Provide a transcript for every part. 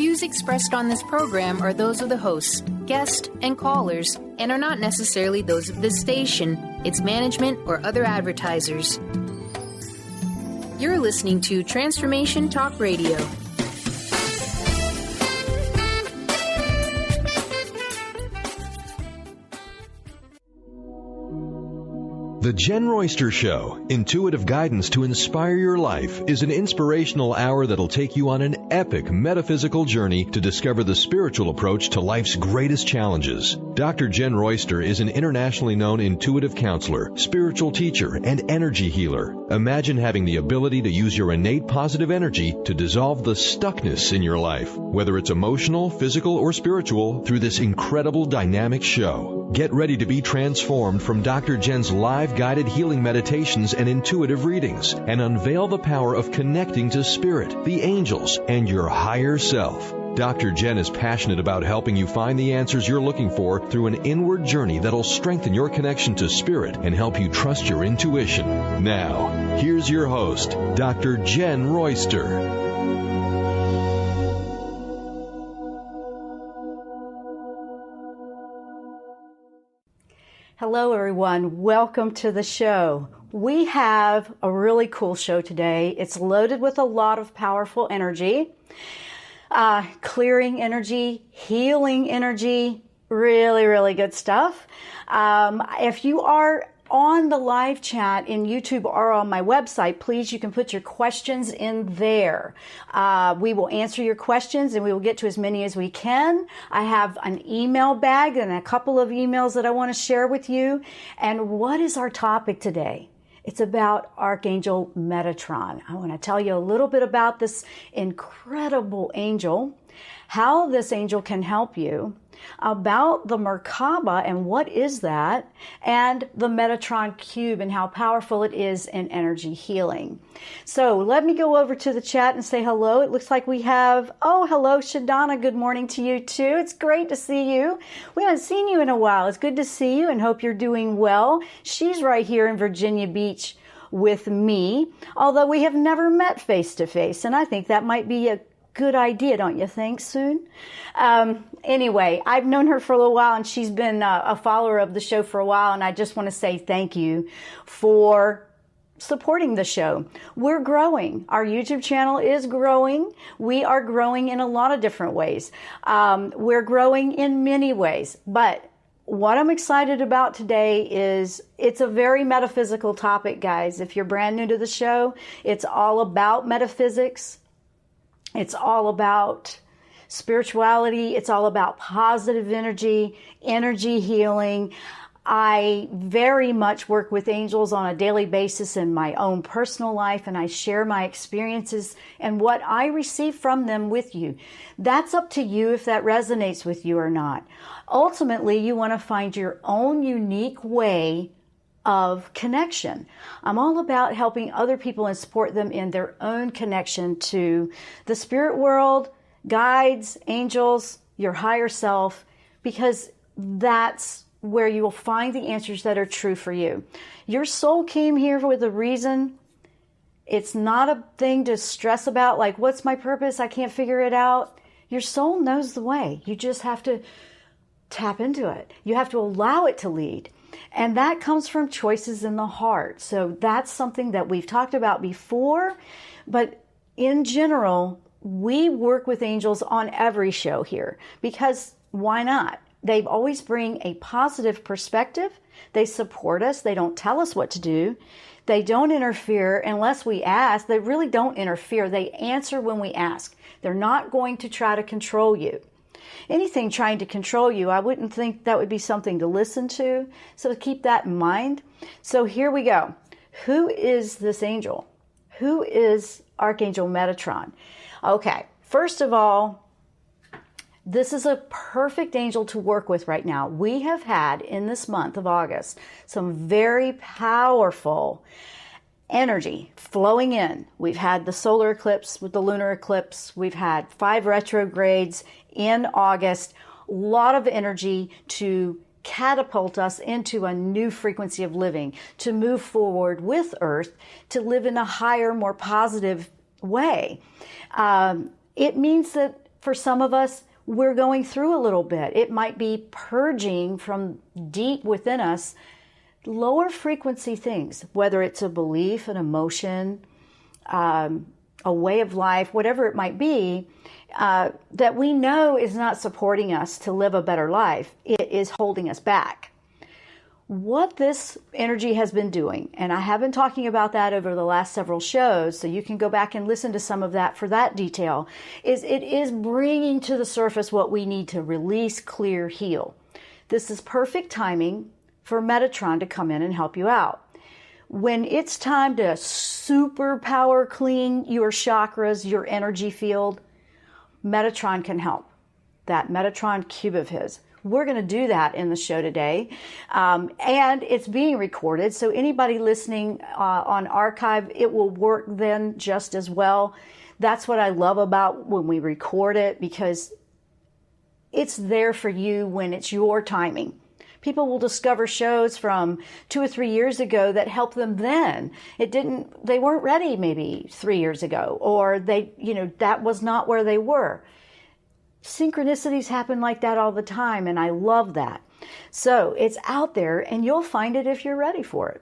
views expressed on this program are those of the hosts, guests, and callers, and are not necessarily those of this station, its management, or other advertisers. You're listening to Transformation Talk Radio. The Jenn Royster Show, intuitive guidance to inspire your life, is an inspirational hour that'll take you on an epic metaphysical journey to discover the spiritual approach to life's greatest challenges. Dr. Jenn Royster is an internationally known intuitive counselor, spiritual teacher, and energy healer. Imagine having the ability to use your innate positive energy to dissolve the stuckness in your life, whether it's emotional, physical, or spiritual, through this incredible dynamic show. Get ready to be transformed from Dr. Jenn's live guided healing meditations and intuitive readings, and unveil the power of connecting to spirit, the angels, and your higher self. Dr. Jenn is passionate about helping you find the answers you're looking for through an inward journey that'll strengthen your connection to spirit and help you trust your intuition. Now, here's your host, Dr. Jenn Royster. Hello, everyone. Welcome to the show. We have a really cool show today. It's loaded with a lot of powerful energy, clearing energy, healing energy, really, really good stuff. If you are on the live chat in YouTube or on my website, please, you can put your questions in there. We will answer your questions and we will get to as many as we can. I have an email bag and a couple of emails that I want to share with you. And what is our topic today? It's about Archangel Metatron. I want to tell you a little bit about this incredible angel, how this angel can help you, about the Merkabah and what is that, and the Metatron cube and how powerful it is in energy healing. So let me go over to the chat and say hello. It looks like we have, hello, Shadana. Good morning to you too. It's great to see you. We haven't seen you in a while. It's good to see you and hope you're doing well. She's right here in Virginia Beach with me, although we have never met face to face, and I think that might be a good idea, don't you think, soon? Anyway, I've known her for a little while, and she's been a follower of the show for a while, and I just want to say thank you for supporting the show. We're growing. Our YouTube channel is growing. We are growing in a lot of different ways. We're growing in many ways, but what I'm excited about today is it's a very metaphysical topic, guys. If you're brand new to the show, it's all about metaphysics. It's all about spirituality. It's all about positive energy, energy healing. I very much work with angels on a daily basis in my own personal life, and I share my experiences and what I receive from them with you. That's up to you if that resonates with you or not. Ultimately, you want to find your own unique way of connection. I'm all about helping other people and support them in their own connection to the spirit world, guides, angels, your higher self, because that's where you will find the answers that are true for you. Your soul came here with a reason. It's not a thing to stress about, like, what's my purpose? I can't figure it out. Your soul knows the way. You just have to tap into it. You have to allow it to lead. And that comes from choices in the heart. So that's something that we've talked about before. But in general, we work with angels on every show here because why not? They always bring a positive perspective. They support us. They don't tell us what to do. They don't interfere unless we ask. They really don't interfere. They answer when we ask. They're not going to try to control you. Anything trying to control you, I wouldn't think that would be something to listen to. So keep that in mind. So here we go. Who is this angel? Who is Archangel Metatron? Okay, first of all, this is a perfect angel to work with right now. We have had in this month of August some very powerful energy flowing in. We've had the solar eclipse with the lunar eclipse. We've had 5 retrogrades in August. A lot of energy to catapult us into a new frequency of living, to move forward with Earth, to live in a higher, more positive way. It means that for some of us, we're going through a little bit. It might be purging from deep within us lower frequency things, whether it's a belief, an emotion, a way of life, whatever it might be, that we know is not supporting us to live a better life. It is holding us back. What this energy has been doing, and I have been talking about that over the last several shows, so you can go back and listen to some of that for that detail, is it is bringing to the surface what we need to release, clear, heal. This is perfect timing for Metatron to come in and help you out. When it's time to superpower clean your chakras, your energy field, Metatron can help. That Metatron cube of his. We're going to do that in the show today. And it's being recorded, so anybody listening on archive, it will work then just as well. That's what I love about when we record it, because it's there for you when it's your timing. People will discover shows from 2 or 3 years ago that helped them then. They weren't ready maybe 3 years ago, or that was not where they were. Synchronicities happen like that all the time, and I love that. So it's out there, and you'll find it if you're ready for it.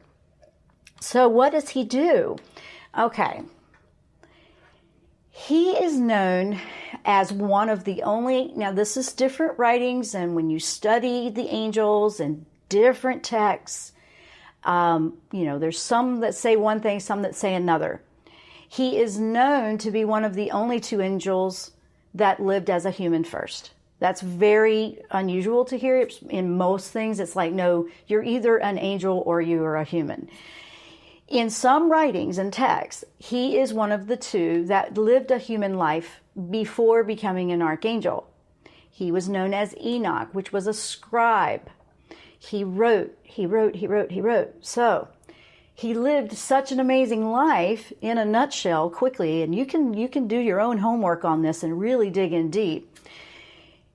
So what does he do? Okay. He is known as one of the only, now this is different writings, and when you study the angels and different texts, there's some that say one thing, some that say another. He is known to be one of the only 2 angels that lived as a human first. That's very unusual to hear. In most things, it's like, no, you're either an angel or you are a human. In some writings and texts, he is one of the 2 that lived a human life before becoming an archangel. He was known as Enoch, which was a scribe. He wrote. So he lived such an amazing life in a nutshell quickly, and you can do your own homework on this and really dig in deep.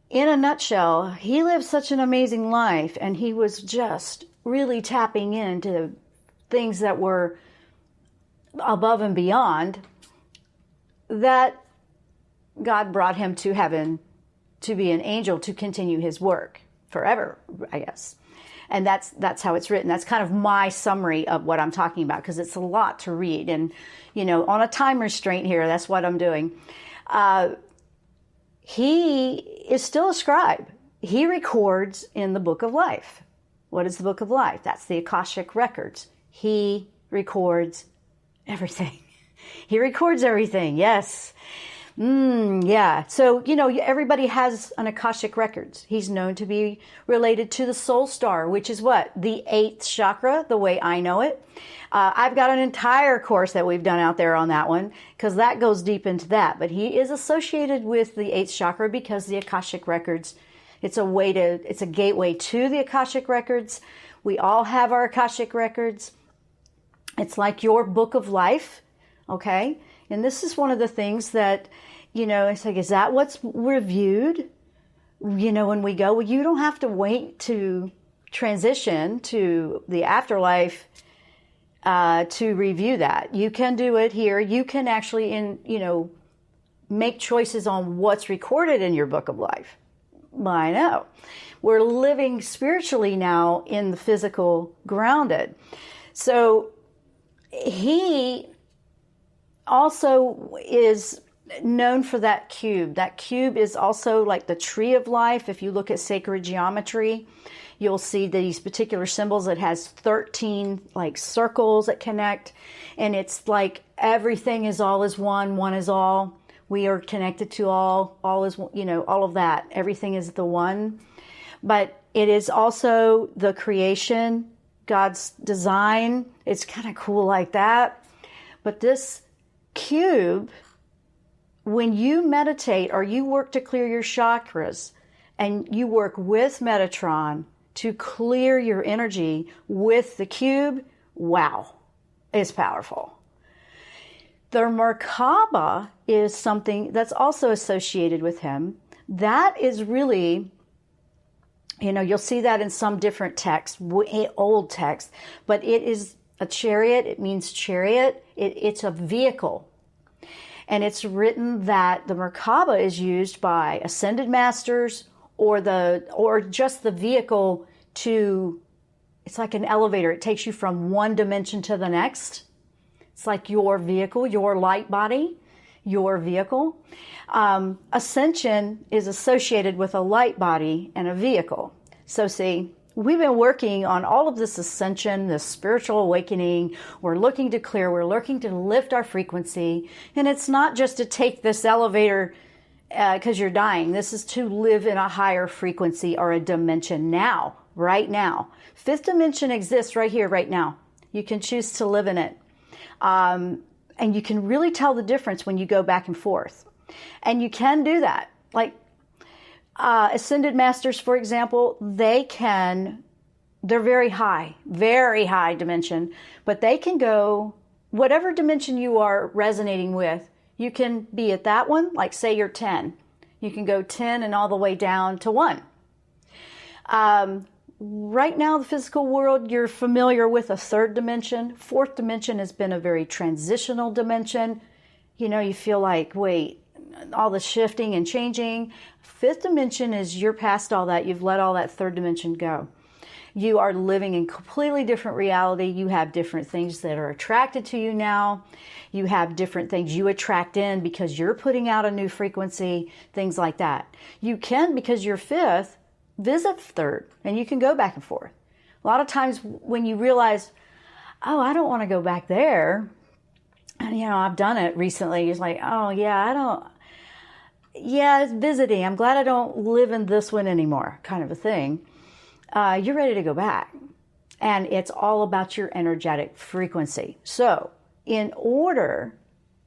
In a nutshell, he lived such an amazing life, and he was just really tapping into things that were above and beyond, that God brought him to heaven to be an angel to continue his work forever, I guess. And that's how it's written. That's kind of my summary of what I'm talking about, because it's a lot to read. And, on a time restraint here, that's what I'm doing. He is still a scribe. He records in the Book of Life. What is the Book of Life? That's the Akashic Records. He records everything. He records everything, yes. Yeah. So, everybody has an Akashic Records. He's known to be related to the soul star, which is what? The 8th chakra, the way I know it. I've got an entire course that we've done out there on that one, because that goes deep into that. But he is associated with the 8th chakra because the Akashic Records, it's a gateway to the Akashic Records. We all have our Akashic Records. It's like your Book of Life, okay? And this is one of the things that, it's like, is that what's reviewed? When we go, well, you don't have to wait to transition to the afterlife to review that. You can do it here. You can actually, make choices on what's recorded in your Book of Life. I know. We're living spiritually now in the physical grounded. So he also is known for that cube. That cube is also like the tree of life. If you look at sacred geometry, you'll see these particular symbols. It has 13 like circles that connect, and it's like everything is all is one, one is all. We are connected to all is, all of that. Everything is the one. But it is also the creation, God's design. It's kind of cool like that. But this cube, when you meditate or you work to clear your chakras and you work with Metatron to clear your energy with the cube, wow, it's powerful. The Merkabah is something that's also associated with him. That is really, you'll see that in some different texts, old texts, but it is a chariot. It means chariot. It's a vehicle. And it's written that the Merkabah is used by ascended masters or just the vehicle to, it's like an elevator. It takes you from one dimension to the next. It's like your vehicle, your light body, your vehicle. Ascension is associated with a light body and a vehicle. So see, we've been working on all of this ascension, this spiritual awakening. We're looking to clear. We're looking to lift our frequency. And it's not just to take this elevator because you're dying. This is to live in a higher frequency or a dimension now, right now. Fifth dimension exists right here, right now. You can choose to live in it. And you can really tell the difference when you go back and forth. And you can do that. Like ascended masters, for example, they're very high dimension, but they can go whatever dimension you are resonating with. You can be at that one, like say you're 10. You can go 10 and all the way down to 1. Right now, the physical world, you're familiar with a third dimension. Fourth dimension has been a very transitional dimension. You know, you feel like, wait, all the shifting and changing. Fifth dimension is you're past all that. You've let all that third dimension go. You are living in completely different reality. You have different things that are attracted to you now. You have different things you attract in because you're putting out a new frequency, things like that. You can, because you're fifth, visit third, and you can go back and forth. A lot of times when you realize, oh, I don't want to go back there, and you know, I've done it recently, it's like, oh yeah, it's visiting. I'm glad I don't live in this one anymore, kind of a thing. You're ready to go back. And it's all about your energetic frequency. So in order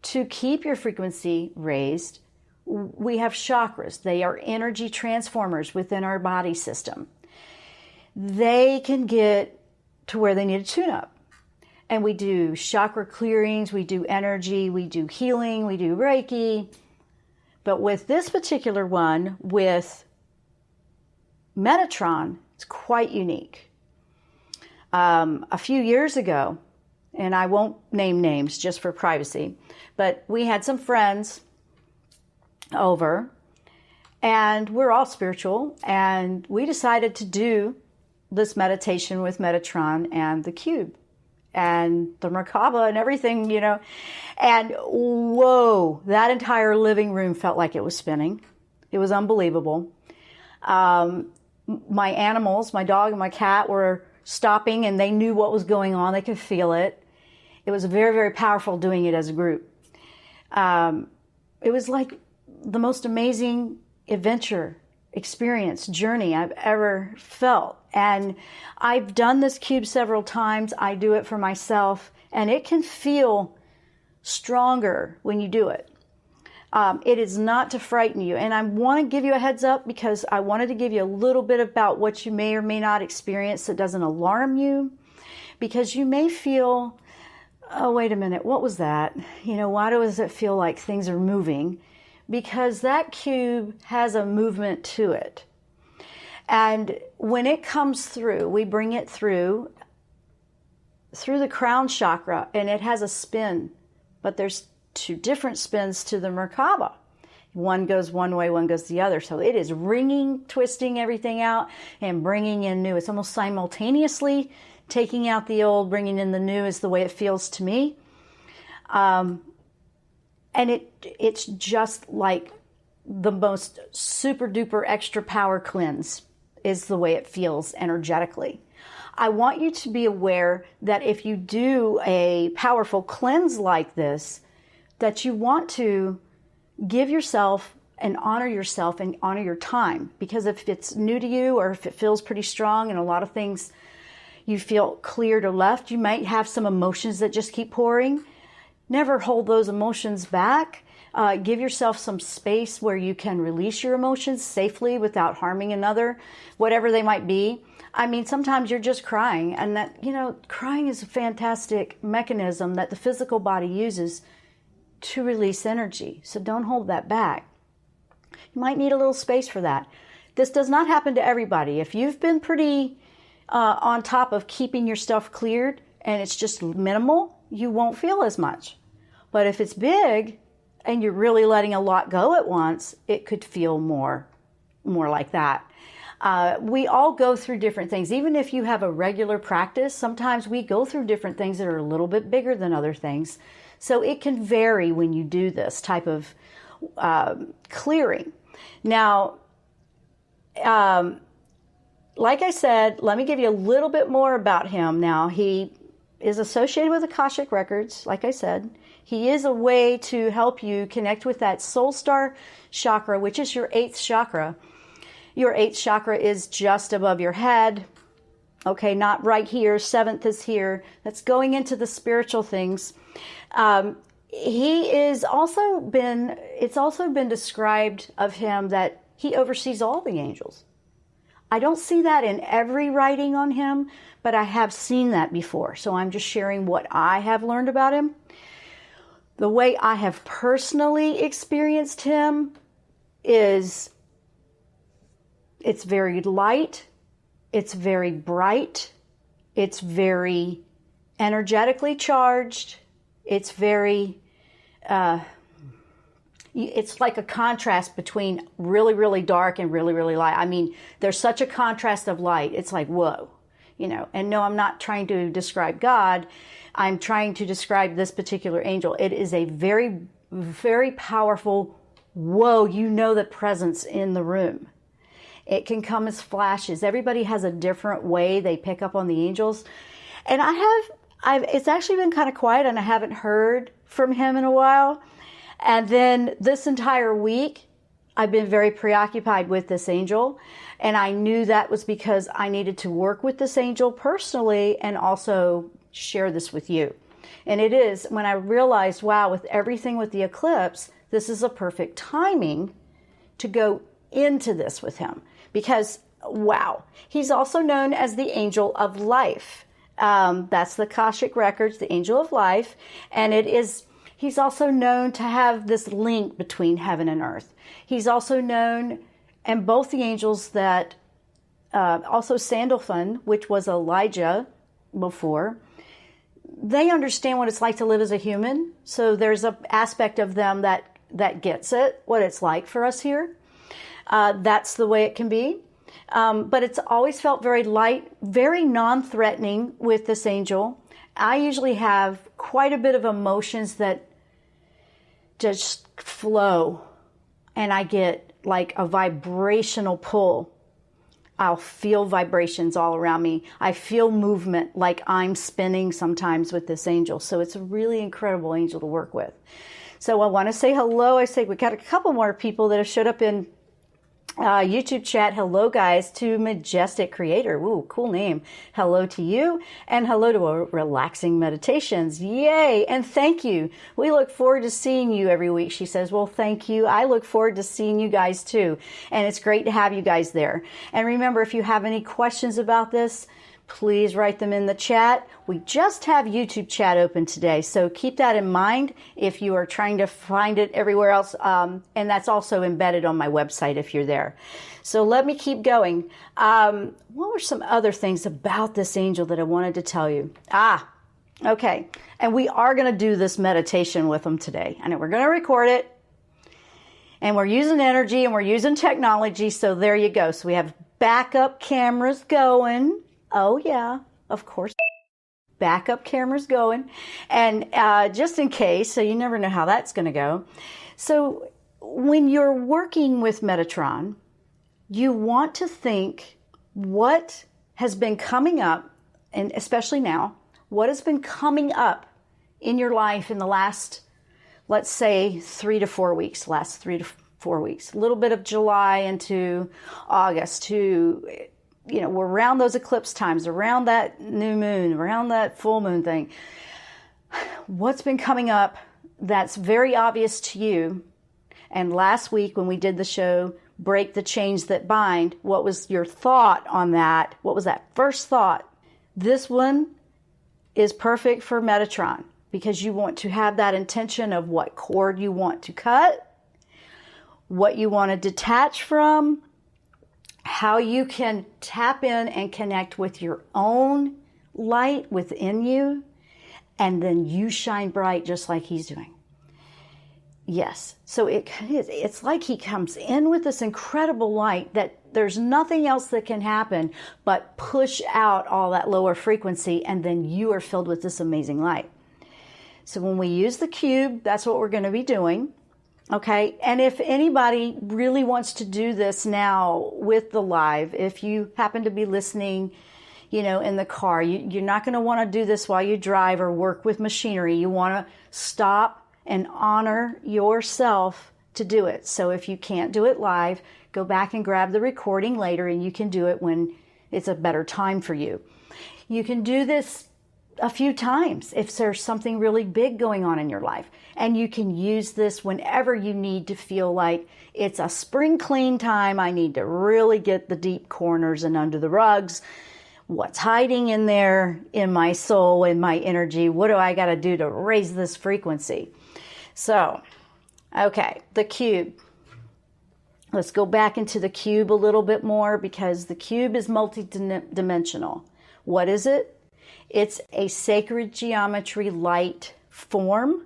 to keep your frequency raised, we have chakras. They are energy transformers within our body system. They can get to where they need to tune up. And we do chakra clearings, we do energy, we do healing, we do Reiki. But with this particular one, with Metatron, it's quite unique. A few years ago, and I won't name names just for privacy, but we had some friends over, and we're all spiritual, and we decided to do this meditation with Metatron and the cube and the Merkabah and everything, you know. And whoa, that entire living room felt like it was spinning. It was unbelievable. My animals, my dog and my cat, were stopping, and they knew what was going on. They could feel it. It was very, very powerful doing it as a group. It was like the most amazing adventure, experience, journey I've ever felt. And I've done this cube several times. I do it for myself, and it can feel stronger when you do it. It is not to frighten you. And I want to give you a heads up because I wanted to give you a little bit about what you may or may not experience that doesn't alarm you, because you may feel, oh, wait a minute, what was that? You know, why does it feel like things are moving? Because that cube has a movement to it. And when it comes through, we bring it through the crown chakra, and it has a spin, but there's 2 different spins to the Merkabah. One goes one way, one goes the other. So it is ringing, twisting everything out and bringing in new. It's almost simultaneously taking out the old, bringing in the new is the way it feels to me. And it's just like the most super duper extra power cleanse is the way it feels energetically. I want you to be aware that if you do a powerful cleanse like this, that you want to give yourself and honor yourself and honor your time. Because if it's new to you, or if it feels pretty strong and a lot of things you feel cleared or left, you might have some emotions that just keep pouring. Never hold those emotions back. Give yourself some space where you can release your emotions safely without harming another, whatever they might be. I mean, sometimes you're just crying, and that, you know, crying is a fantastic mechanism that the physical body uses to release energy. So don't hold that back. You might need a little space for that. This does not happen to everybody. If you've been pretty on top of keeping your stuff cleared and it's just minimal, you won't feel as much. But if it's big and you're really letting a lot go at once, it could feel more like that. We all go through different things. Even if you have a regular practice, sometimes we go through different things that are a little bit bigger than other things. So it can vary when you do this type of clearing. Now, like I said, let me give you a little bit more about him now. He is associated with Akashic Records, like I said. He is a way to help you connect with that soul star chakra, which is your 8th chakra. Your 8th chakra is just above your head. Okay, not right here. 7th is here. That's going into the spiritual things. It's also been described of him that he oversees all the angels. I don't see that in every writing on him, but I have seen that before. So I'm just sharing what I have learned about him. The way I have personally experienced him is it's very light, it's very bright, it's very energetically charged, it's very, it's like a contrast between really, really dark and really, really light. I mean, there's such a contrast of light. It's like, whoa, and no, I'm not trying to describe God. I'm trying to describe this particular angel. It is a very, very powerful, whoa, the presence in the room. It can come as flashes. Everybody has a different way they pick up on the angels. And it's actually been kind of quiet and I haven't heard from him in a while. And then this entire week, I've been very preoccupied with this angel. And I knew that was because I needed to work with this angel personally and also share this with you. And it is when I realized, wow, with everything with the eclipse, this is a perfect timing to go into this with him. Because, wow, he's also known as the Angel of Life. That's the Akashic Records, the Angel of Life. And he's also known to have this link between heaven and earth. He's also known, and both the angels that, also Sandalphon, which was Elijah before, they understand what it's like to live as a human. So there's an aspect of them that gets it, what it's like for us here. That's the way it can be. But it's always felt very light, very non-threatening with this angel. I usually have quite a bit of emotions that just flow, and I get like a vibrational pull. I'll feel vibrations all around me. I feel movement like I'm spinning sometimes with this angel. So it's a really incredible angel to work with. So I want to say hello. We got a couple more people that have showed up in YouTube chat. Hello, guys, to Majestic Creator. Ooh, cool name. Hello to you, and hello to Relaxing Meditations. Yay, and thank you. We look forward to seeing you every week, she says. Well, thank you. I look forward to seeing you guys, too, and it's great to have you guys there. And remember, if you have any questions about this, please write them in the chat. We just have YouTube chat open today, so keep that in mind if you are trying to find it everywhere else. And that's also embedded on my website if you're there. So let me keep going. What were some other things about this angel that I wanted to tell you? Okay. And we are going to do this meditation with them today. And we're going to record it. And we're using energy and we're using technology. So there you go. So we have backup cameras going. Oh, yeah, of course. Backup cameras going. And just in case, so you never know how that's going to go. So when you're working with Metatron, you want to think what has been coming up, and especially now, what has been coming up in your life in the last, let's say, 3 to 4 weeks, last 3 to 4 weeks. A little bit of July into August to... we're around those eclipse times, around that new moon, around that full moon thing. What's been coming up that's very obvious to you? And last week when we did the show, Break the Chains That Bind, what was your thought on that? What was that first thought? This one is perfect for Metatron because you want to have that intention of what cord you want to cut, what you want to detach from, how you can tap in and connect with your own light within you, and then you shine bright just like he's doing. Yes. So it's like he comes in with this incredible light that there's nothing else that can happen but push out all that lower frequency, and then you are filled with this amazing light. So when we use the cube, that's what we're going to be doing. Okay. And if anybody really wants to do this now with the live, if you happen to be listening, in the car, you're not going to want to do this while you drive or work with machinery. You want to stop and honor yourself to do it. So if you can't do it live, go back and grab the recording later, and you can do it when it's a better time for you. You can do this a few times if there's something really big going on in your life. And you can use this whenever you need to feel like it's a spring clean time. I need to really get the deep corners and under the rugs. What's hiding in there in my soul, in my energy? What do I got to do to raise this frequency? So, okay, the cube. Let's go back into the cube a little bit more, because the cube is multidimensional. What is it? It's a sacred geometry light form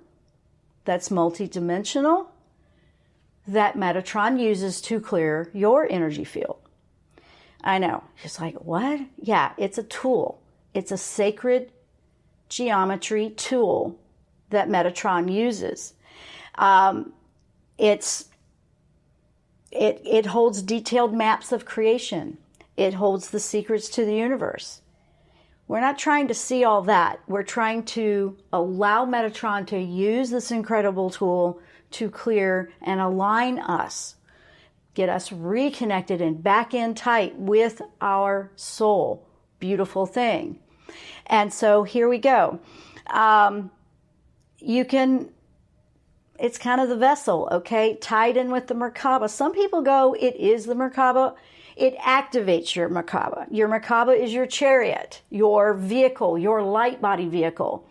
that's multidimensional that Metatron uses to clear your energy field. I know, just like, what? Yeah, it's a tool. It's a sacred geometry tool that Metatron uses. It holds detailed maps of creation. It holds the secrets to the universe. We're not trying to see all that. We're trying to allow Metatron to use this incredible tool to clear and align us, get us reconnected and back in tight with our soul. Beautiful thing. And so here we go. It's kind of the vessel, okay? Tied in with the Merkabah. Some people go, it is the Merkabah. It activates your Merkabah. Your Merkabah is your chariot, your vehicle, your light body vehicle.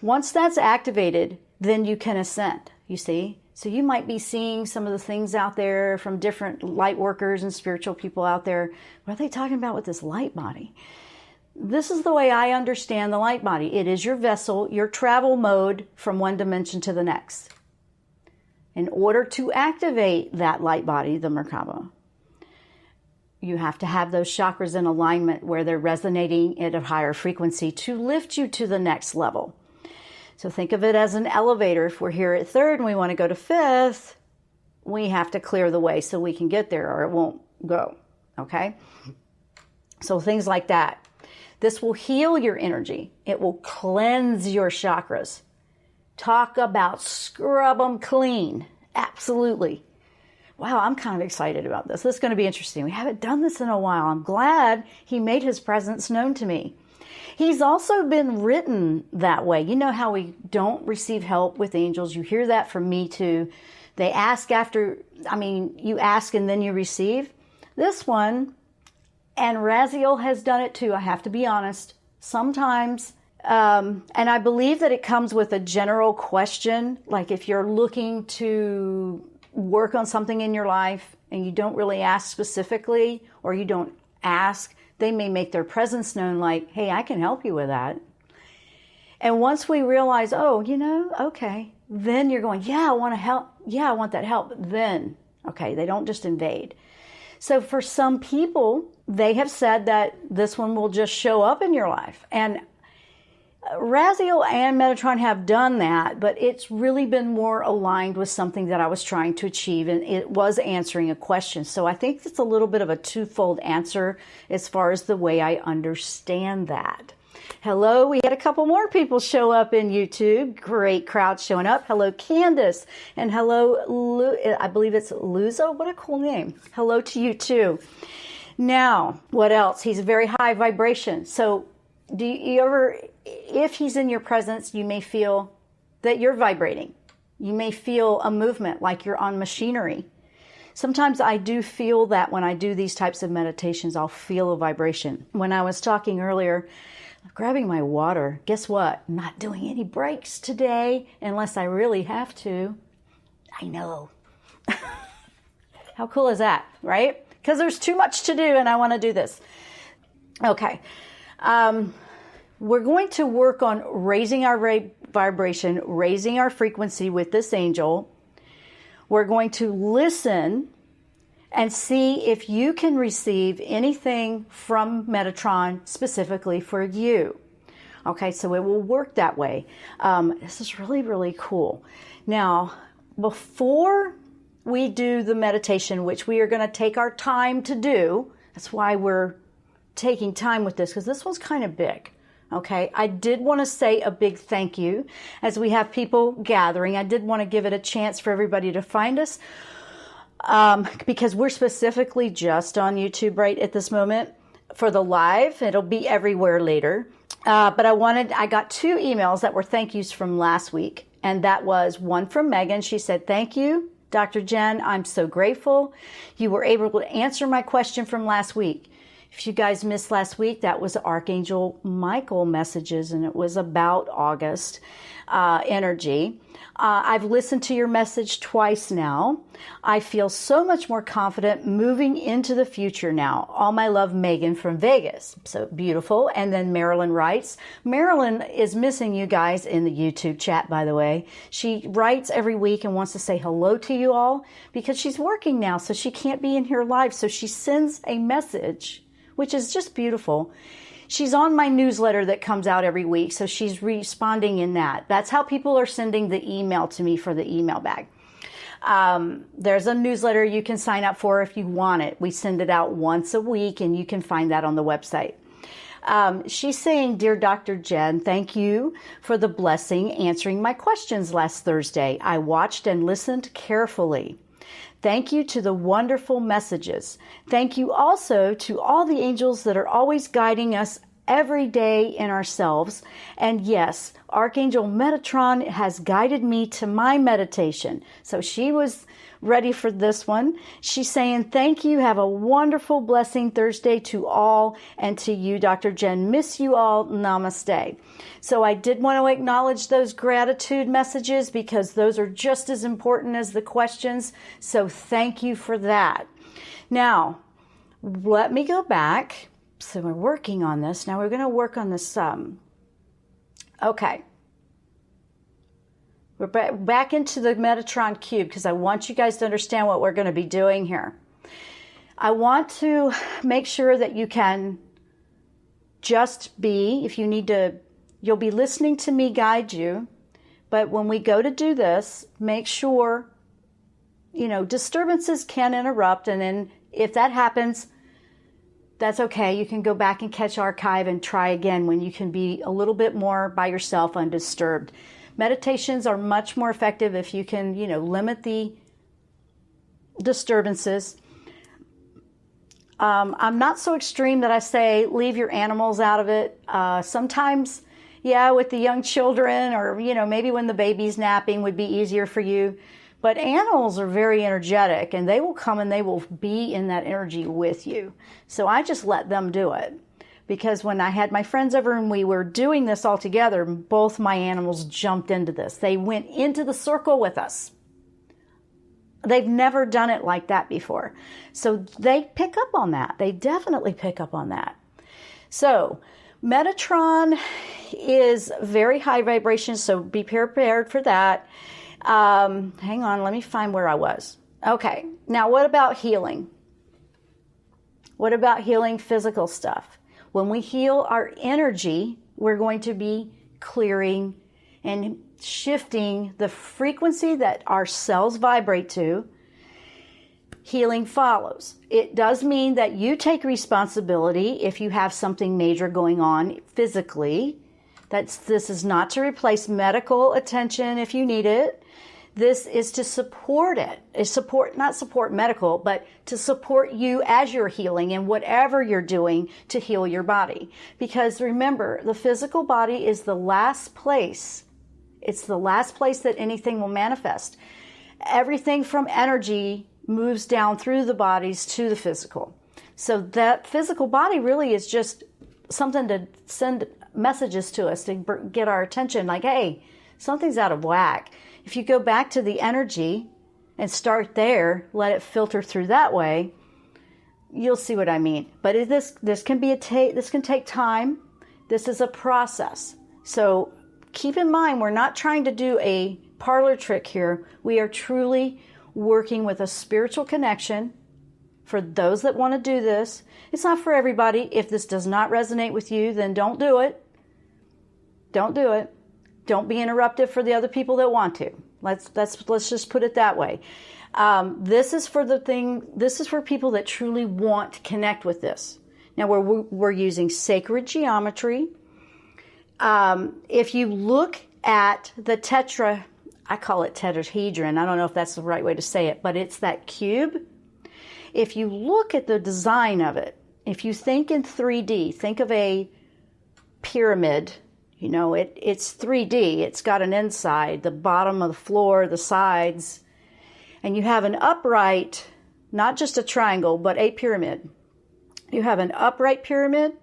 Once that's activated, then you can ascend, you see? So you might be seeing some of the things out there from different light workers and spiritual people out there. What are they talking about with this light body? This is the way I understand the light body. It is your vessel, your travel mode from one dimension to the next. In order to activate that light body, the Merkabah, you have to have those chakras in alignment where they're resonating at a higher frequency to lift you to the next level. So think of it as an elevator. If we're here at 3rd and we want to go to 5th, we have to clear the way so we can get there, or it won't go. Okay? So things like that. This will heal your energy. It will cleanse your chakras. Talk about scrub them clean. Absolutely. Wow, I'm kind of excited about this. This is going to be interesting. We haven't done this in a while. I'm glad he made his presence known to me. He's also been written that way. You know how we don't receive help with angels? You hear that from me too. They ask you ask and then you receive. This one, and Raziel has done it too, I have to be honest, sometimes. And I believe that it comes with a general question, like if you're looking to work on something in your life and you don't really ask specifically, or you don't ask, they may make their presence known like, hey, I can help you with that. And once we realize, okay, then you're going, yeah, I want to help. Yeah, I want that help. Then, okay, they don't just invade. So for some people, they have said that this one will just show up in your life. And Raziel and Metatron have done that, but it's really been more aligned with something that I was trying to achieve, and it was answering a question. So I think it's a little bit of a twofold answer as far as the way I understand that. Hello, we had a couple more people show up in YouTube. Great crowd showing up. Hello, Candace. And hello, I believe it's Luzo. What a cool name. Hello to you too. Now, what else? He's very high vibration. So do you ever, if he's in your presence, you may feel that you're vibrating. You may feel a movement like you're on machinery. Sometimes I do feel that when I do these types of meditations, I'll feel a vibration. When I was talking earlier, grabbing my water, guess what? I'm not doing any breaks today unless I really have to. I know. How cool is that, right? Because there's too much to do and I want to do this. Okay. we're going to work on raising our vibration, raising our frequency with this angel. We're going to listen and see if you can receive anything from Metatron specifically for you. Okay, so it will work that way. This is really, really cool. Now, before we do the meditation, which we are going to take our time to do, that's why we're taking time with this, because this one's kind of big. Okay, I did want to say a big thank you as we have people gathering. I did want to give it a chance for everybody to find us because we're specifically just on YouTube right at this moment for the live. It'll be everywhere later. But I got 2 emails that were thank yous from last week. And that was one from Megan. She said, "Thank you, Dr. Jenn. I'm so grateful. You were able to answer my question from last week." If you guys missed last week, that was Archangel Michael messages, and it was about August energy. I've listened to your message twice now. I feel so much more confident moving into the future now. All my love, Megan from Vegas. So beautiful. And then Marilyn writes. Marilyn is missing you guys in the YouTube chat, by the way. She writes every week and wants to say hello to you all because she's working now, so she can't be in here live. So she sends a message, which is just beautiful. She's on my newsletter that comes out every week, so she's responding in that. That's how people are sending the email to me for the email bag. There's a newsletter you can sign up for if you want it. We send it out once a week, and you can find that on the website. She's saying, "Dear Dr. Jenn, thank you for the blessing answering my questions last Thursday. I watched and listened carefully. Thank you to the wonderful messages. Thank you also to all the angels that are always guiding us every day in ourselves. And yes, Archangel Metatron has guided me to my meditation." So she was ready for this one. She's saying, "Thank you. Have a wonderful blessing Thursday to all and to you, Dr. Jenn. Miss you all. Namaste." So I did want to acknowledge those gratitude messages because those are just as important as the questions. So thank you for that. Now, let me go back. So we're working on this. Now we're going to work on this. Okay. We're back into the Metatron cube because I want you guys to understand what we're going to be doing here. I want to make sure that you can just be, if you need to, you'll be listening to me guide you. But when we go to do this, make sure, disturbances can interrupt. And then if that happens, that's okay. You can go back and catch archive and try again when you can be a little bit more by yourself undisturbed. Meditations are much more effective if you can, limit the disturbances. I'm not so extreme that I say leave your animals out of it. Sometimes, with the young children or, maybe when the baby's napping would be easier for you. But animals are very energetic and they will come and they will be in that energy with you. So I just let them do it. Because when I had my friends over and we were doing this all together, both my animals jumped into this. They went into the circle with us. They've never done it like that before. So they pick up on that. They definitely pick up on that. So Metatron is very high vibration, so be prepared for that. Hang on, let me find where I was. Okay, now what about healing? What about healing physical stuff? When we heal our energy, we're going to be clearing and shifting the frequency that our cells vibrate to. Healing follows. It does mean that you take responsibility if you have something major going on physically. This is not to replace medical attention if you need it. This is to support it. Not support medical, but to support you as you're healing and whatever you're doing to heal your body. Because remember, the physical body is the last place. It's the last place that anything will manifest. Everything from energy moves down through the bodies to the physical. So that physical body really is just something to send messages to us to get our attention like, hey, something's out of whack. If you go back to the energy and start there, let it filter through that way, you'll see what I mean. But this can take time This is a process. So keep in mind, we're not trying to do a parlor trick here. We are truly working with a spiritual connection for those that want to do this. It's not for everybody. If this does not resonate with you, then don't do it. Don't do it. Don't be interruptive for the other people that want to. Let's just put it that way. This is for people that truly want to connect with this. Now we're using sacred geometry. If you look at the I call it tetrahedron. I don't know if that's the right way to say it, but it's that cube. If you look at the design of it, if you think in 3D, think of a pyramid. You know, it's 3D. It's got an inside, the bottom of the floor, the sides, and you have an upright, not just a triangle, but a pyramid. You have an upright pyramid,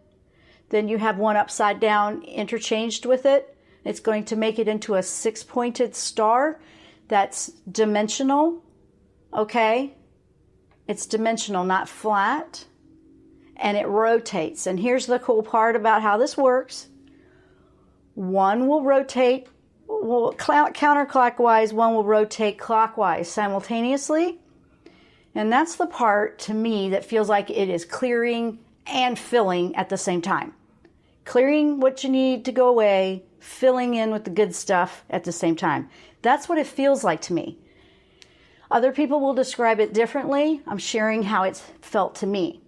then you have one upside down interchanged with it. It's going to make it into a 6-pointed star that's dimensional, okay? It's dimensional, not flat, and it rotates. And here's the cool part about how this works. One will rotate counterclockwise, one will rotate clockwise simultaneously. And that's the part, to me, that feels like it is clearing and filling at the same time. Clearing what you need to go away, filling in with the good stuff at the same time. That's what it feels like to me. Other people will describe it differently. I'm sharing how it's felt to me.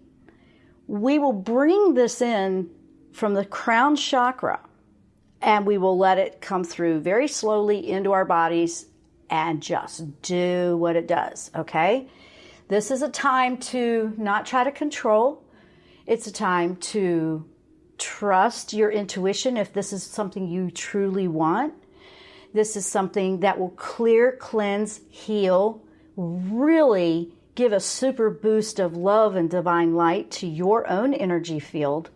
We will bring this in from the crown chakra, and we will let it come through very slowly into our bodies and just do what it does, okay? This is a time to not try to control. It's a time to trust your intuition if this is something you truly want. This is something that will clear, cleanse, heal, really give a super boost of love and divine light to your own energy field.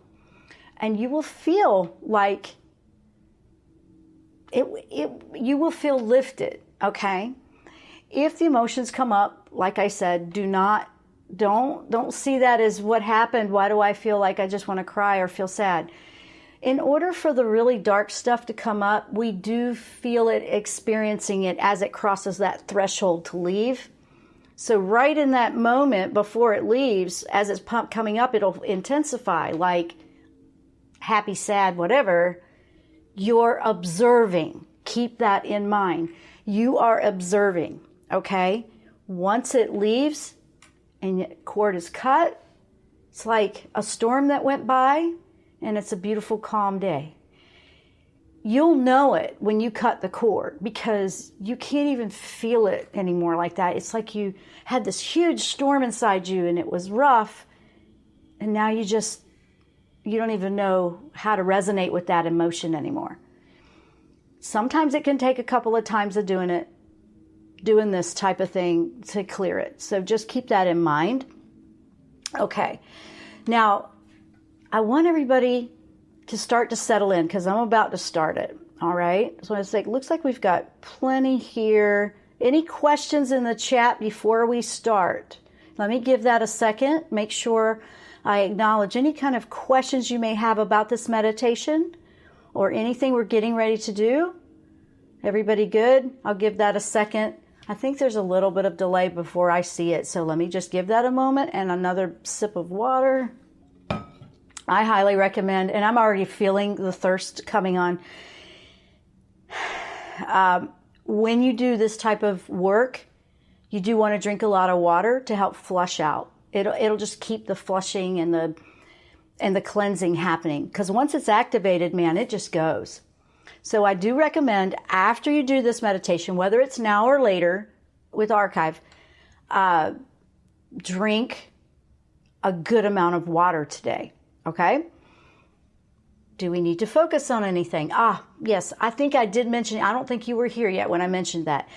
And you will feel like you will feel lifted, okay? If the emotions come up, like I said, don't see that as what happened. Why do I feel like I just want to cry or feel sad? In order for the really dark stuff to come up, we do feel it, experiencing it as it crosses that threshold to leave. So right in that moment before it leaves, as it's coming up, it'll intensify, like happy, sad, whatever. You're observing. Keep that in mind. You are observing, okay? Once it leaves and the cord is cut, it's like a storm that went by, and it's a beautiful, calm day. You'll know it when you cut the cord because you can't even feel it anymore like that. It's like you had this huge storm inside you and it was rough, and now you don't even know how to resonate with that emotion anymore. Sometimes it can take a couple of times of doing this type of thing to clear it. So just keep that in mind. Okay. Now, I want everybody to start to settle in because I'm about to start it. All right. So I want to say, it looks like we've got plenty here. Any questions in the chat before we start? Let me give that a second. Make sure I acknowledge any kind of questions you may have about this meditation or anything we're getting ready to do. Everybody good? I'll give that a second. I think there's a little bit of delay before I see it, so let me just give that a moment and another sip of water. I highly recommend, and I'm already feeling the thirst coming on. When you do this type of work, you do want to drink a lot of water to help flush out. It'll just keep the flushing and the cleansing happening. Because once it's activated, man, it just goes. So I do recommend after you do this meditation, whether it's now or later with archive, drink a good amount of water today. Okay? Do we need to focus on anything? Yes, I think I did mention, I don't think you were here yet when I mentioned that.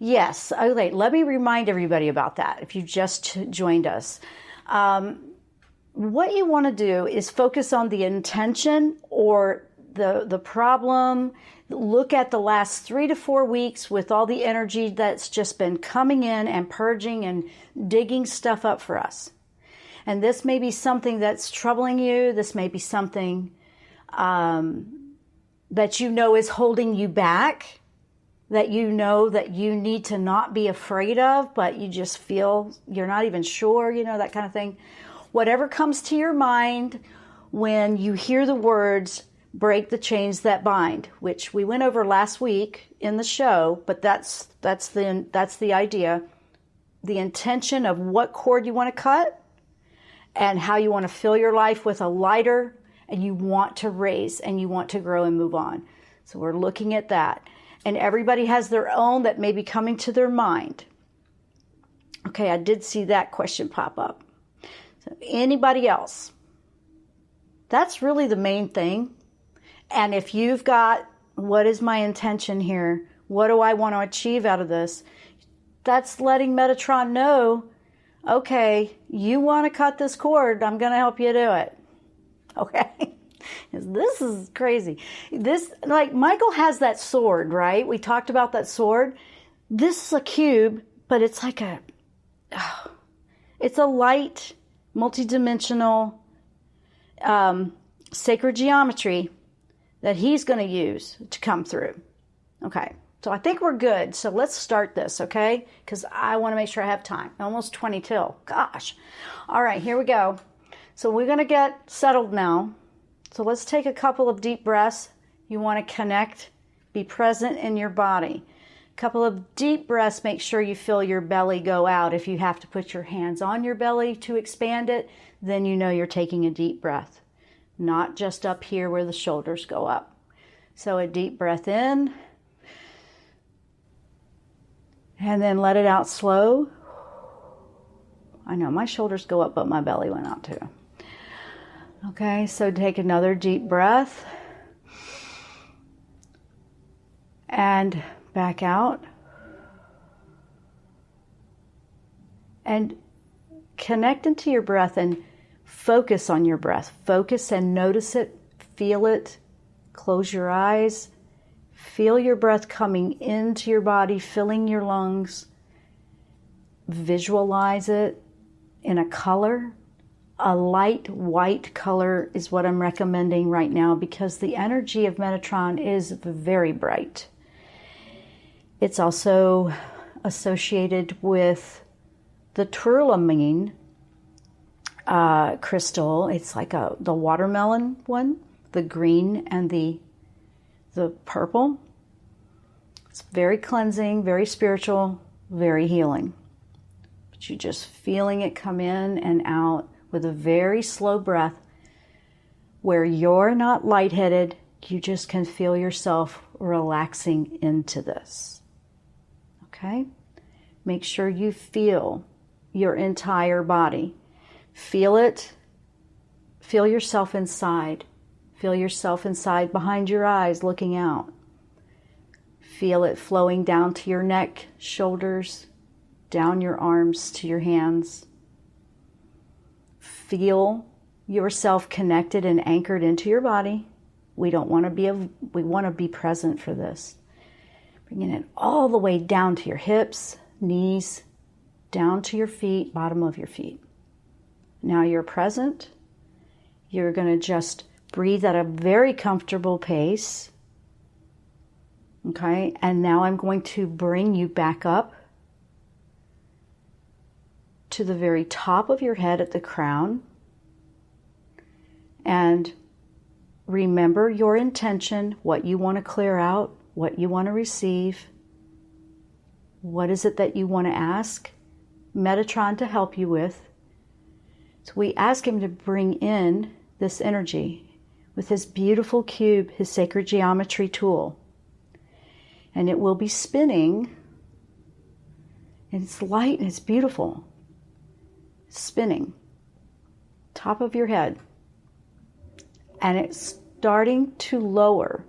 Yes, okay, let me remind everybody about that if you just joined us. What you want to do is focus on the intention or the problem. Look at the last 3 to 4 weeks with all the energy that's just been coming in and purging and digging stuff up for us. And this may be something that's troubling you. This may be something that you know is holding you back, that you know that you need to not be afraid of, but you just feel you're not even sure, that kind of thing. Whatever comes to your mind when you hear the words, break the chains that bind, which we went over last week in the show, but that's the idea. The intention of what cord you want to cut and how you want to fill your life with a lighter, and you want to raise and you want to grow and move on. So we're looking at that. And everybody has their own that may be coming to their mind. Okay, I did see that question pop up. So anybody else? That's really the main thing. And if you've got, what is my intention here? What do I want to achieve out of this? That's letting Metatron know, okay, you want to cut this cord, I'm going to help you do it. Okay? This is crazy. Like Michael has that sword, right? We talked about that sword. This is a cube, but it's like it's a light, multidimensional, sacred geometry that he's going to use to come through. Okay. So I think we're good. So let's start this, okay? Because I want to make sure I have time. Almost 20 till. Gosh. All right, here we go. So we're going to get settled now. So let's take a couple of deep breaths. You want to connect, be present in your body. A couple of deep breaths. Make sure you feel your belly go out. If you have to put your hands on your belly to expand it, then you know you're taking a deep breath. Not just up here where the shoulders go up. So a deep breath in. And then let it out slow. I know my shoulders go up, but my belly went out too. Okay, so take another deep breath. And back out. And connect into your breath and focus on your breath. Focus and notice it, feel it. Close your eyes. Feel your breath coming into your body, filling your lungs. Visualize it in a color. A light white color is what I'm recommending right now because the energy of Metatron is very bright. It's also associated with the tourmaline crystal. It's like the watermelon one, the green and the purple. It's very cleansing, very spiritual, very healing. But you're just feeling it come in and out with a very slow breath where you're not lightheaded. You just can feel yourself relaxing into this. Okay? Make sure you feel your entire body. Feel it. Feel yourself inside. Feel yourself inside behind your eyes looking out. Feel it flowing down to your neck, shoulders, down your arms to your hands. Feel yourself connected and anchored into your body. We want to be present for this. Bringing it all the way down to your hips, knees, down to your feet, bottom of your feet. Now you're present. You're going to just breathe at a very comfortable pace. Okay, and now I'm going to bring you back up to the very top of your head at the crown. And remember your intention, what you want to clear out, what you want to receive. What is it that you want to ask Metatron to help you with? So we ask him to bring in this energy with his beautiful cube, his sacred geometry tool. And it will be spinning. And it's light and it's beautiful. It's spinning. Top of your head. And it's starting to lower.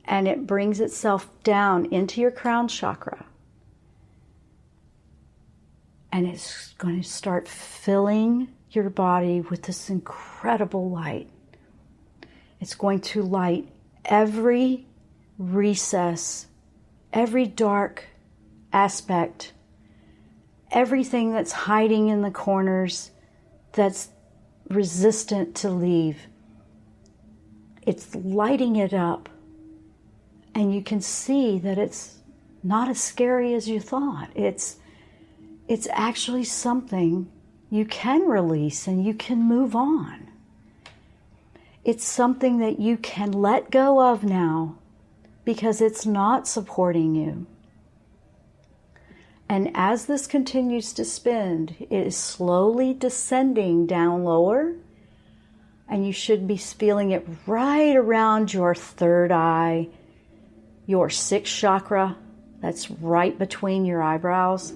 And it brings itself down into your crown chakra. And it's going to start filling your body with this incredible light. It's going to light every recess, every dark aspect, everything that's hiding in the corners, that's resistant to leave. it's lighting it up. And you can see that it's not as scary as you thought. It's actually something you can release and you can move on. It's something that you can let go of now because it's not supporting you. And as this continues to spin, it is slowly descending down lower, and you should be feeling it right around your third eye, your sixth chakra, that's right between your eyebrows.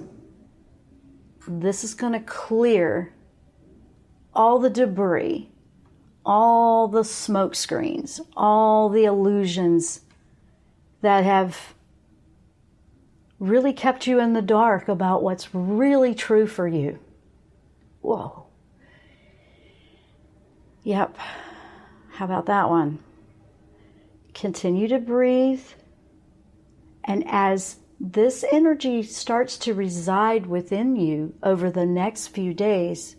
This is going to clear all the debris, all the smoke screens, all the illusions that have really kept you in the dark about what's really true for you. Whoa. Yep. How about that one? Continue to breathe. And as this energy starts to reside within you over the next few days,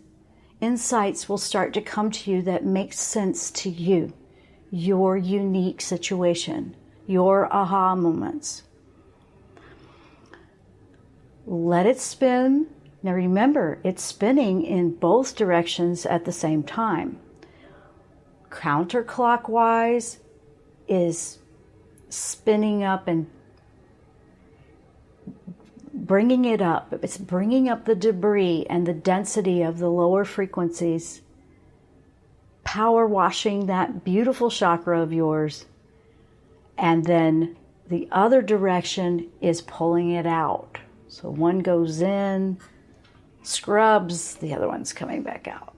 insights will start to come to you that make sense to you, your unique situation, your aha moments. Let it spin. Now remember, it's spinning in both directions at the same time. Counterclockwise is spinning up and bringing it up. It's bringing up the debris and the density of the lower frequencies, power washing that beautiful chakra of yours. And then the other direction is pulling it out. So one goes in, scrubs, the other one's coming back out.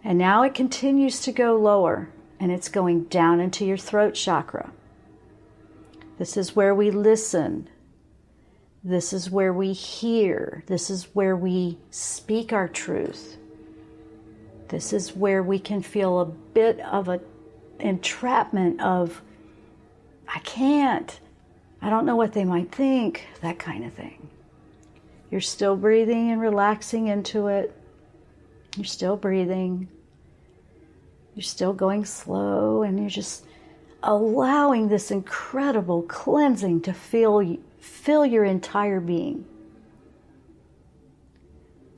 And now it continues to go lower, and it's going down into your throat chakra. This is where we listen. This is where we hear. This is where we speak our truth. This is where we can feel a bit of an entrapment of, I can't. I don't know what they might think, that kind of thing. You're still breathing and relaxing into it. You're still breathing. You're still going slow, and you're just allowing this incredible cleansing to fill your entire being.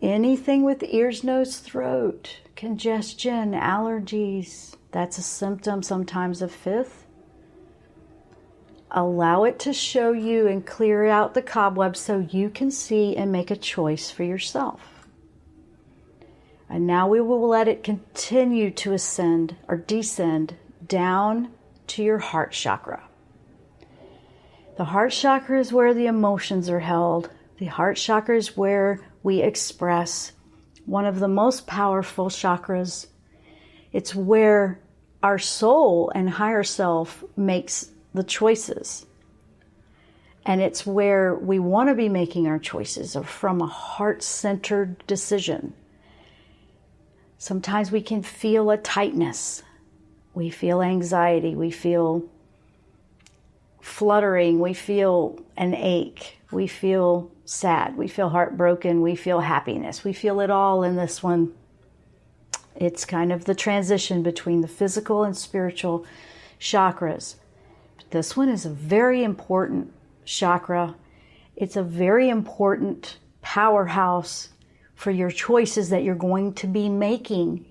Anything with ears, nose, throat, congestion, allergies, that's a symptom sometimes of fifth. Allow it to show you and clear out the cobwebs so you can see and make a choice for yourself. And now we will let it continue to ascend or descend down to your heart chakra. The heart chakra is where the emotions are held. The heart chakra is where we express, one of the most powerful chakras. It's where our soul and higher self makes the choices. And it's where we want to be making our choices from a heart-centered decision. Sometimes we can feel a tightness. We feel anxiety. We feel fluttering. We feel an ache. We feel sad. We feel heartbroken. We feel happiness. We feel it all in this one. It's kind of the transition between the physical and spiritual chakras. This one is a very important chakra. It's a very important powerhouse for your choices that you're going to be making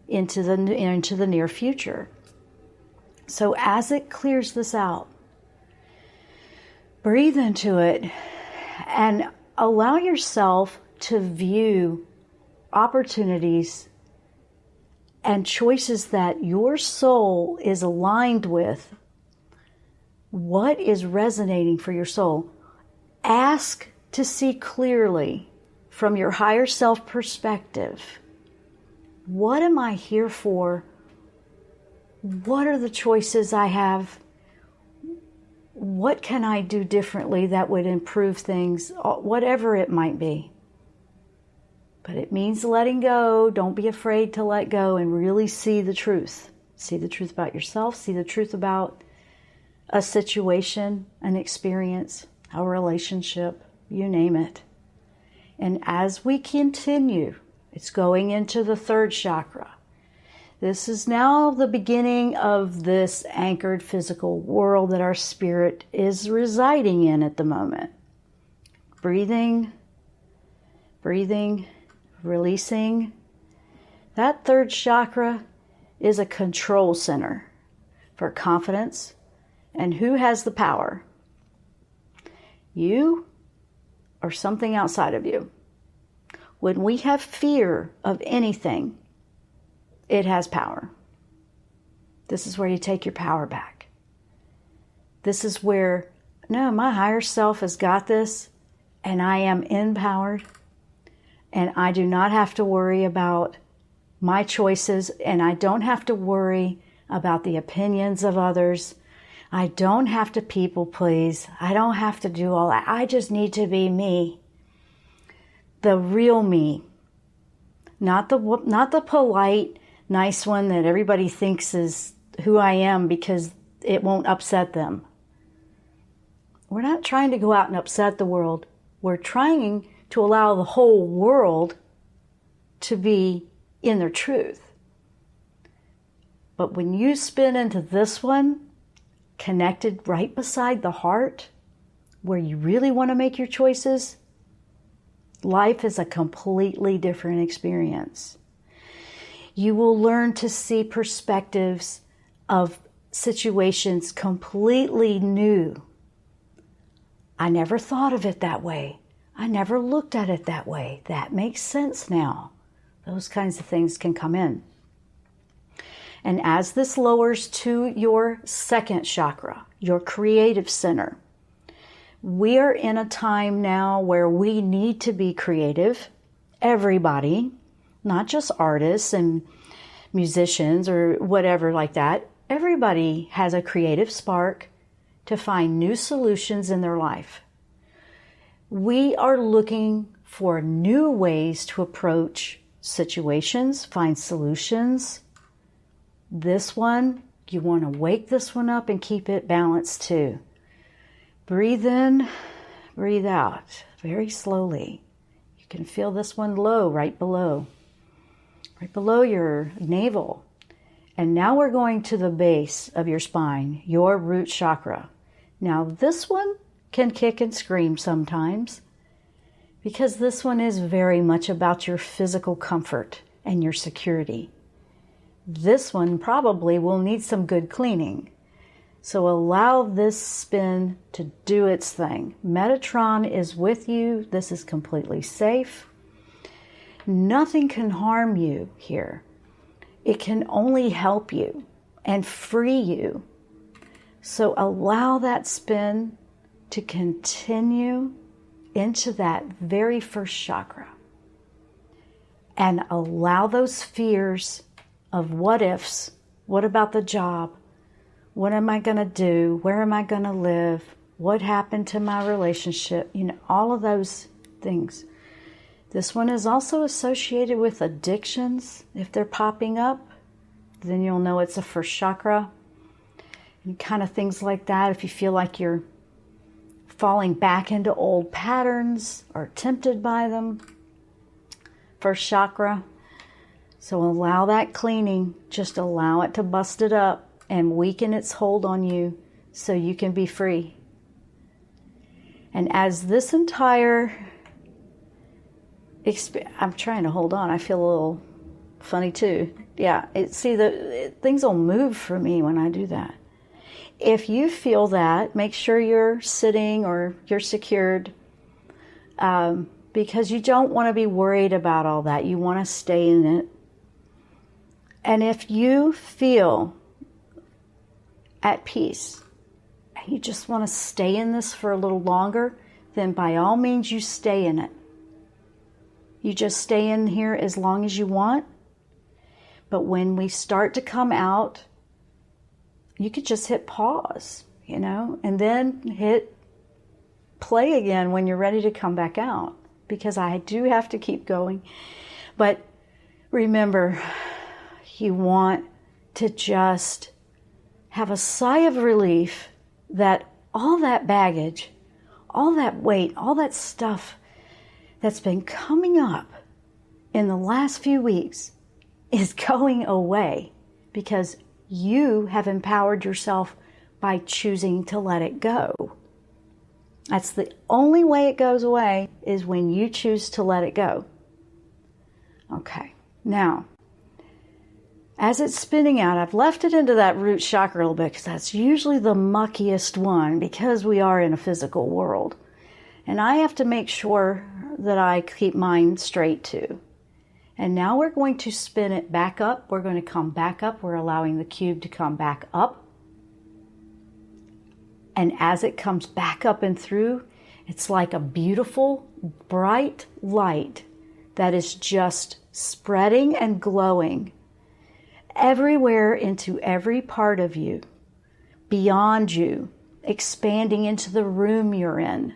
into the near future. So as it clears this out, breathe into it and allow yourself to view opportunities and choices that your soul is aligned with. What is resonating for your soul? Ask to see clearly from your higher self perspective. What am I here for? What are the choices I have? What can I do differently that would improve things? Whatever it might be. But it means letting go. Don't be afraid to let go and really see the truth. See the truth about yourself. See the truth about a situation, an experience, a relationship, you name it. And as we continue, it's going into the third chakra. This is now the beginning of this anchored physical world that our spirit is residing in at the moment. Breathing, releasing. That third chakra is a control center for confidence. And who has the power? You or something outside of you? When we have fear of anything, it has power. This is where you take your power back. This is where, no, my higher self has got this, and I am empowered, and I do not have to worry about my choices, and I don't have to worry about the opinions of others. I don't have to people please. I don't have to do all that. I just need to be me. The real me. Not the polite, nice one that everybody thinks is who I am because it won't upset them. We're not trying to go out and upset the world. We're trying to allow the whole world to be in their truth. But when you spin into this one, connected right beside the heart, where you really want to make your choices, life is a completely different experience. You will learn to see perspectives of situations completely new. I never thought of it that way. I never looked at it that way. That makes sense now. Those kinds of things can come in. And as this lowers to your second chakra, your creative center, we are in a time now where we need to be creative. Everybody, not just artists and musicians or whatever like that. Everybody has a creative spark to find new solutions in their life. We are looking for new ways to approach situations, find solutions. This one, you want to wake this one up and keep it balanced too. Breathe in, breathe out, very slowly. You can feel this one low, right below your navel. And now we're going to the base of your spine, your root chakra. Now this one can kick and scream sometimes because this one is very much about your physical comfort and your security. This one probably will need some good cleaning. So allow this spin to do its thing. Metatron is with you. This is completely safe. Nothing can harm you here. It can only help you and free you. So allow that spin to continue into that very first chakra. And allow those fears of what ifs. What about the job? What am I going to do? Where am I going to live? What happened to my relationship? All of those things. This one is also associated with addictions. If they're popping up, then you'll know it's a first chakra. And kind of things like that. If you feel like you're falling back into old patterns or tempted by them, first chakra. So allow that cleaning. Just allow it to bust it up and weaken its hold on you so you can be free. And as this entire I'm trying to hold on. I feel a little funny too. Yeah, things will move for me when I do that. If you feel that, make sure you're sitting or you're secured because you don't want to be worried about all that. You want to stay in it. And if you feel at peace and you just want to stay in this for a little longer, then by all means you stay in it. You just stay in here as long as you want. But when we start to come out, you could just hit pause, and then hit play again when you're ready to come back out, because I do have to keep going. But remember, you want to just have a sigh of relief that all that baggage, all that weight, all that stuff that's been coming up in the last few weeks is going away because you have empowered yourself by choosing to let it go. That's the only way it goes away, is when you choose to let it go. Okay, now, as it's spinning out, I've left it into that root chakra a little bit because that's usually the muckiest one because we are in a physical world. And I have to make sure that I keep mine straight too. And now we're going to spin it back up. We're going to come back up. We're allowing the cube to come back up. And as it comes back up and through, it's like a beautiful, bright light that is just spreading and glowing everywhere into every part of you, beyond you, expanding into the room you're in,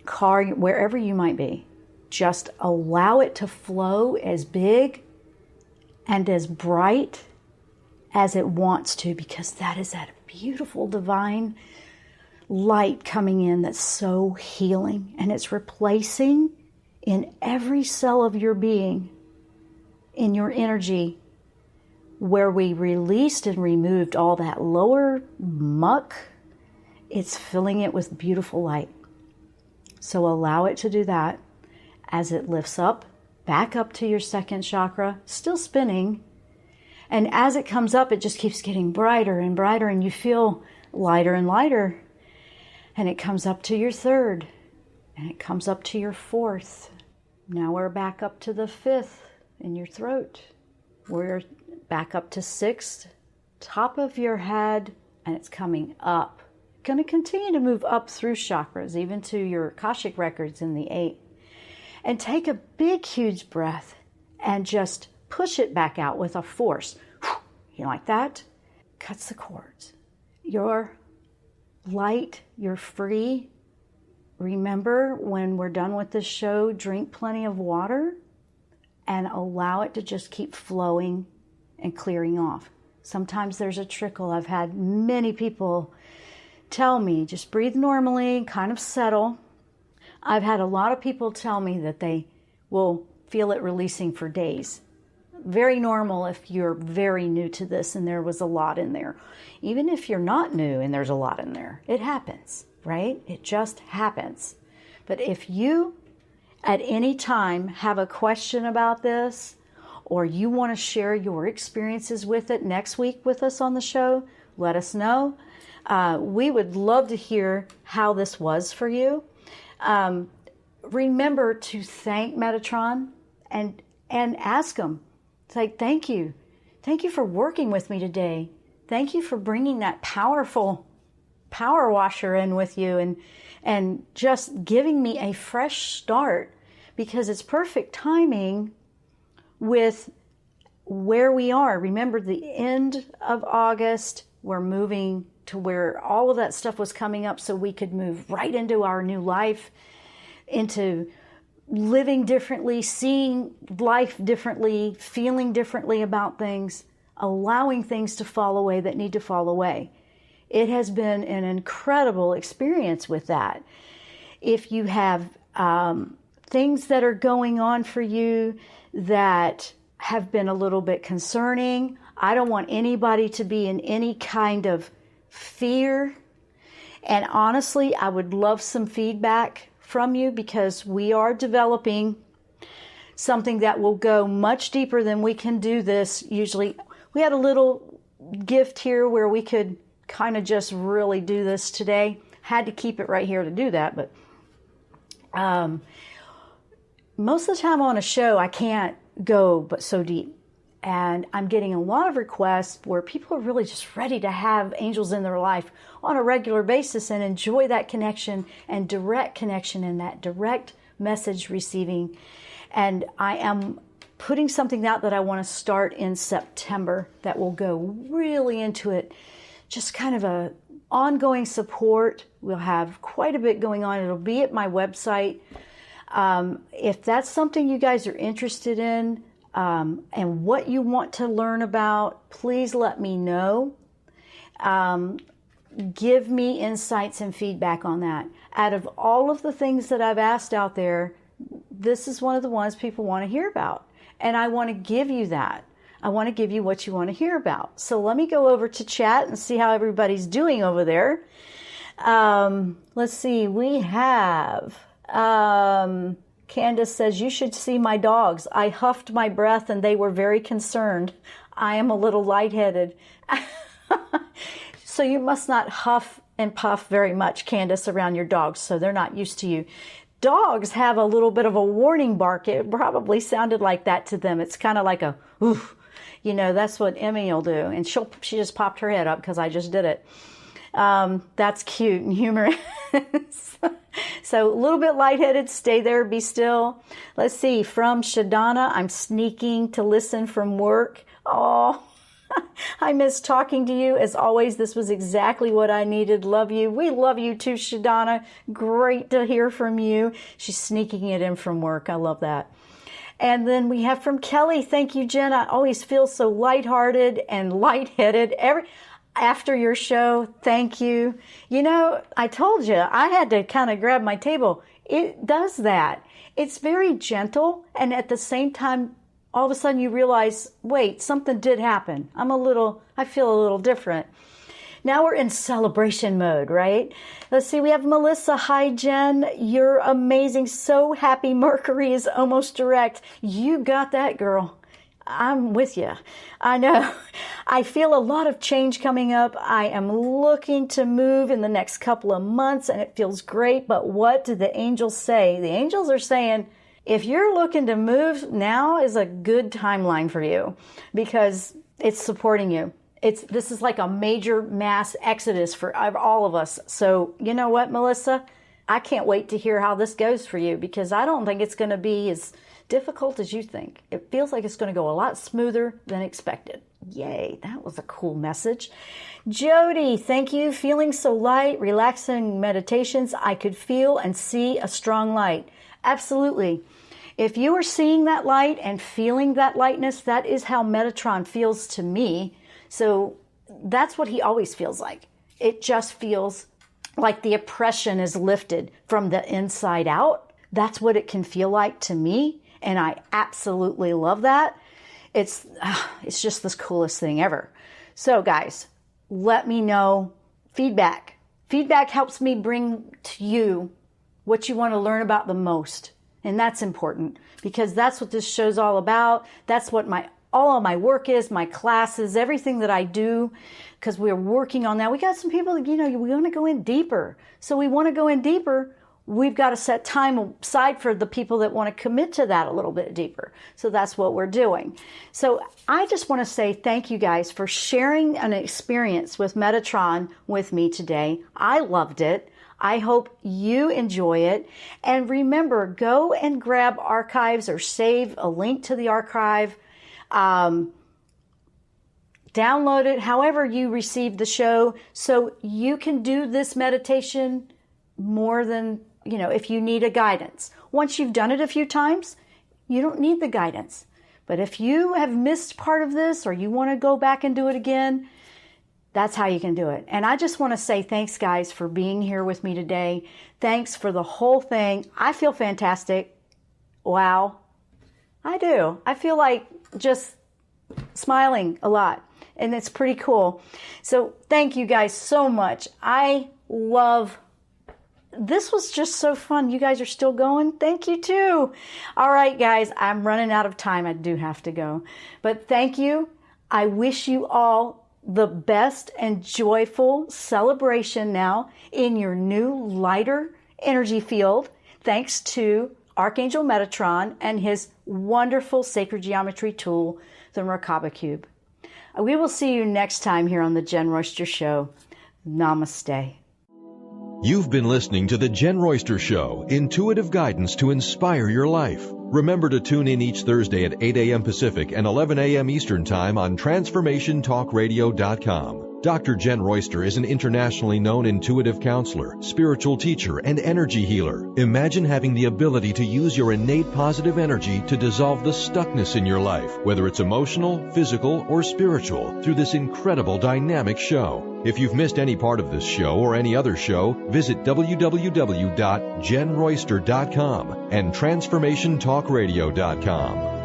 car, wherever you might be. Just allow it to flow as big and as bright as it wants to, because that is that beautiful divine light coming in that's so healing, and it's replacing in every cell of your being, in your energy, where we released and removed all that lower muck. It's filling it with beautiful light. So allow it to do that as it lifts up, back up to your second chakra, still spinning. And as it comes up, it just keeps getting brighter and brighter, and you feel lighter and lighter. And it comes up to your third, and it comes up to your fourth. Now we're back up to the fifth in your throat. We're back up to sixth, top of your head, and it's coming up. Going to continue to move up through chakras, even to your Akashic records in the 8th. And take a big, huge breath and just push it back out with a force. You like that? Cuts the cords. You're light, you're free. Remember, when we're done with this show, drink plenty of water and allow it to just keep flowing and clearing off. Sometimes there's a trickle. I've had many people tell me, just breathe normally, kind of settle. I've had a lot of people tell me that they will feel it releasing for days. Very normal if you're very new to this and there was a lot in there. Even if you're not new and there's a lot in there, it happens, right? It just happens. But if you at any time have a question about this, or you want to share your experiences with it next week with us on the show, let us know. We would love to hear how this was for you. Remember to thank Metatron and ask him. Say, thank you. Thank you for working with me today. Thank you for bringing that powerful power washer in with you and just giving me a fresh start, because it's perfect timing with where we are. Remember, the end of August, we're moving to where all of that stuff was coming up so we could move right into our new life, into living differently, seeing life differently, feeling differently about things, allowing things to fall away that need to fall away. It has been an incredible experience with that. If you have things that are going on for you that have been a little bit concerning, I don't want anybody to be in any kind of fear. And honestly, I would love some feedback from you, because we are developing something that will go much deeper than we can do this usually. We had a little gift here where we could kind of just really do this today. Had to keep it right here to do that, but most of the time on a show I can't go but so deep. And I'm getting a lot of requests where people are really just ready to have angels in their life on a regular basis and enjoy that connection and direct connection and that direct message receiving. And I am putting something out that I want to start in September that will go really into it. Just kind of a ongoing support. We'll have quite a bit going on. It'll be at my website. If that's something you guys are interested in, and what you want to learn about, please let me know. Give me insights and feedback on that. Out of all of the things that I've asked out there, this is one of the ones people want to hear about. And I want to give you that. I want to give you what you want to hear about. So let me go over to chat and see how everybody's doing over there. Let's see. We have Candace says, you should see my dogs. I huffed my breath and they were very concerned. I am a little lightheaded. So you must not huff and puff very much, Candace, around your dogs, so they're not used to you. Dogs have a little bit of a warning bark. It probably sounded like that to them. It's kind of like a, oof. You know, that's what Emmy will do. And she just popped her head up because I just did it. That's cute and humorous. So a little bit lightheaded. Stay there. Be still. Let's see. From Shadana, I'm sneaking to listen from work. Oh, I miss talking to you. As always, this was exactly what I needed. Love you. We love you too, Shadana. Great to hear from you. She's sneaking it in from work. I love that. And then we have from Kelly, thank you, Jenn. I always feel so lighthearted and lightheaded after your show. Thank you. You know, I told you, I had to kind of grab my table. It does that. It's very gentle, and at the same time, all of a sudden you realize, wait, something did happen. I feel a little different. Now we're in celebration mode, right? Let's see, we have Melissa. Hi, Jenn. You're amazing. So happy Mercury is almost direct. You got that, girl. I'm with you. I know. I feel a lot of change coming up. I am looking to move in the next couple of months, and it feels great. But what do the angels say? The angels are saying, if you're looking to move, now is a good timeline for you because it's supporting you. This is like a major mass exodus for all of us. So you know what, Melissa? I can't wait to hear how this goes for you because I don't think it's going to be as difficult as you think. It feels like it's going to go a lot smoother than expected. Yay, that was a cool message. Jody, thank you. Feeling so light, relaxing meditations. I could feel and see a strong light. Absolutely. If you are seeing that light and feeling that lightness, that is how Metatron feels to me. So that's what he always feels like. It just feels like the oppression is lifted from the inside out. That's what it can feel like to me. And I absolutely love that. It's just the coolest thing ever. So guys, let me know feedback. Feedback helps me bring to you what you want to learn about the most. And that's important because that's what this show's all about. That's what all of my work is, my classes, everything that I do, because we're working on that. We got some people that, we want to go in deeper. So we want to go in deeper. We've got to set time aside for the people that want to commit to that a little bit deeper. So that's what we're doing. So I just want to say thank you guys for sharing an experience with Metatron with me today. I loved it. I hope you enjoy it. And remember, go and grab archives or save a link to the archive. Download it however you receive the show so you can do this meditation more than, if you need a guidance. Once you've done it a few times, you don't need the guidance. But if you have missed part of this or you want to go back and do it again, that's how you can do it. And I just want to say thanks, guys, for being here with me today. Thanks for the whole thing. I feel fantastic. Wow. I do. I feel like just smiling a lot, and it's pretty cool. So thank you guys so much. This was just so fun. You guys are still going? Thank you too. All right, guys, I'm running out of time. I do have to go. But thank you. I wish you all the best and joyful celebration now in your new lighter energy field, thanks to Archangel Metatron and his wonderful sacred geometry tool, the Merkabah Cube. We will see you next time here on the Jenn Royster Show. Namaste. You've been listening to the Jenn Royster Show, intuitive guidance to inspire your life. Remember to tune in each Thursday at 8 a.m. Pacific and 11 a.m. Eastern Time on TransformationTalkRadio.com. Dr. Jenn Royster is an internationally known intuitive counselor, spiritual teacher, and energy healer. Imagine having the ability to use your innate positive energy to dissolve the stuckness in your life, whether it's emotional, physical, or spiritual, through this incredible dynamic show. If you've missed any part of this show or any other show, visit www.JennRoyster.com and TransformationTalkRadio.com.